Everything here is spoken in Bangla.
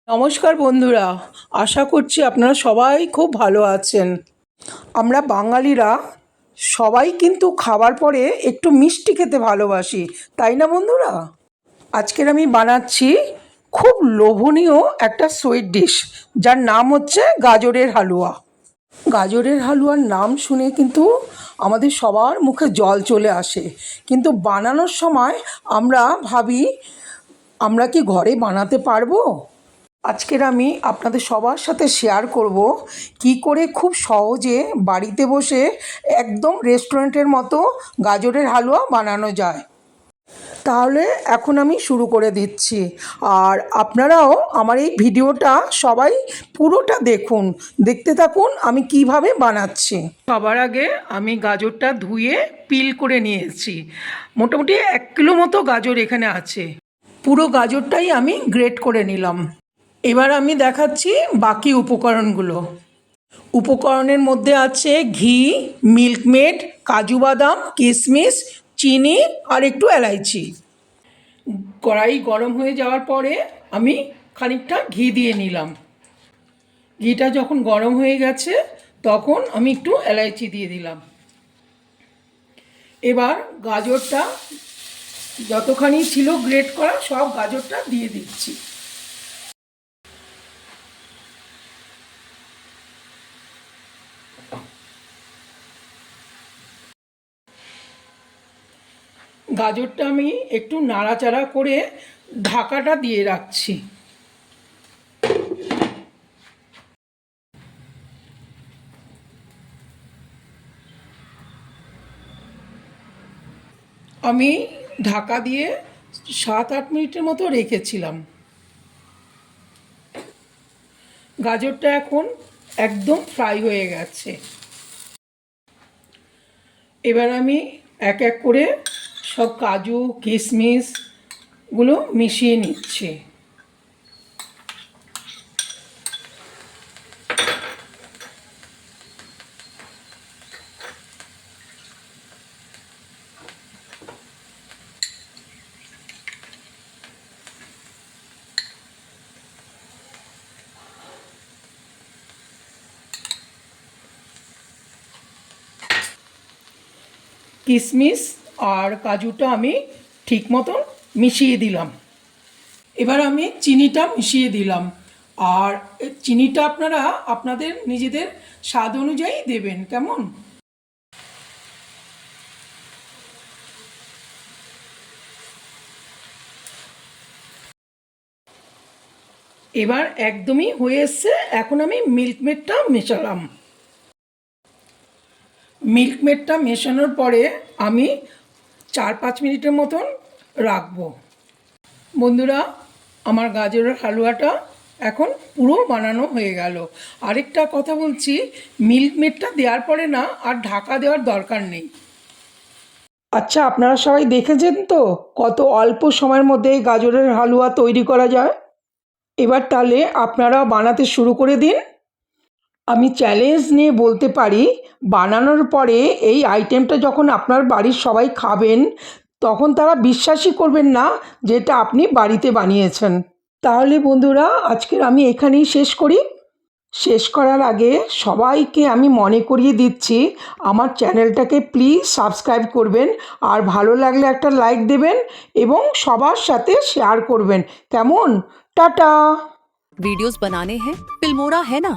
নমস্কার বন্ধুরা, আশা করছি আপনারা সবাই খুব ভালো আছেন। আমরা বাঙালিরা সবাই কিন্তু খাবার পরে একটু মিষ্টি খেতে ভালোবাসি, তাই না বন্ধুরা? আজকের আমি বানাচ্ছি খুব লোভনীয় একটা সুইট ডিশ, যার নাম হচ্ছে গাজরের হালুয়া। গাজরের হালুয়ার নাম শুনে কিন্তু আমাদের সবার মুখে জল চলে আসে, কিন্তু বানানোর সময় আমরা ভাবি আমরা কি ঘরে বানাতে পারবো? আজকের আমি আপনাদের সবার সাথে শেয়ার করব কি করে খুব সহজে বাড়িতে বসে একদম রেস্টুরেন্টের মতো গাজরের হালুয়া বানানো যায়। তাহলে এখন আমি শুরু করে দিচ্ছি, আর আপনারাও আমার এই ভিডিওটা সবাই পুরোটা দেখুন, দেখতে থাকুন আমি কিভাবে বানাচ্ছি। সবার আগে আমি গাজরটা ধুয়ে পিল করে নিয়েছি। মোটামুটি 1 কিলো মতো গাজর এখানে আছে। পুরো গাজরটাই আমি গ্রেট করে নিলাম। এবার আমি দেখাচ্ছি বাকি উপকরণগুলো। উপকরণের মধ্যে আছে ঘি, মিল্কমেড, কাজু বাদাম, কিশমিশ, চিনি আর একটু এলাইচি। কড়াই গরম হয়ে যাওয়ার পরে আমি খানিকটা ঘি দিয়ে নিলাম। ঘিটা যখন গরম হয়ে গেছে তখন আমি একটু এলাইচি দিয়ে দিলাম। এবার গাজরটা যতখানি ছিল গ্রেট করা সব গাজরটা দিয়ে দিচ্ছি। গাজরটা আমি একটু নাড়াচাড়া করে ঢাকাটা দিয়ে রাখছি। আমি ঢাকা দিয়ে 7-8 মিনিটের মতো রেখেছিলাম। গাজরটা এখন একদম ফ্রাই হয়ে গেছে। এবার আমি এক এক করে সব কাজু কিশমিশগুলো মিশিয়ে নিচ্ছি। কিশমিশ আর কাজুটা আমি ঠিক মতন মিশিয়ে দিলাম। এবার আমি চিনিটা মিশিয়ে দিলাম, আর চিনিটা আপনারা আপনাদের নিজেদের স্বাদ অনুযায়ী দেবেন, কেমন? এবার একদমই হয়ে এসছে। এখন আমি মিল্কমেডটা মেশালাম। মিল্কমেডটা মেশানোর পরে আমি 4-5 মিনিটের মতন রাখবো। বন্ধুরা, আমার গাজরের হালুয়াটা এখন পুরো বানানো হয়ে গেল। আরেকটা কথা বলছি, মিল্কমেডটা দেওয়ার পরে না আর ঢাকা দেওয়ার দরকার নেই। আচ্ছা, আপনারা সবাই দেখেছেন তো কত অল্প সময়ের মধ্যে এই গাজরের হালুয়া তৈরি করা যায়। এবার তাহলে আপনারা বানাতে শুরু করে দিন। আমি চ্যালেঞ্জ নিয়ে বলতে পারি, বানানোর পরে এই আইটেমটা যখন আপনার বাড়ির সবাই খাবেন তখন তারা বিশ্বাসই করবেন না যে এটা আপনি বাড়িতে বানিয়েছেন। তাহলে বন্ধুরা, আজকের আমি এখানেই শেষ করি। শেষ করার আগে সবাইকে আমি মনে করিয়ে দিচ্ছি, আমার চ্যানেলটাকে প্লিজ সাবস্ক্রাইব করবেন, আর ভালো লাগলে একটা লাইক দেবেন এবং সবার সাথে শেয়ার করবেন, কেমন? টাটা। वीडियोस बनाने हैं, फिल्मोरा है ना।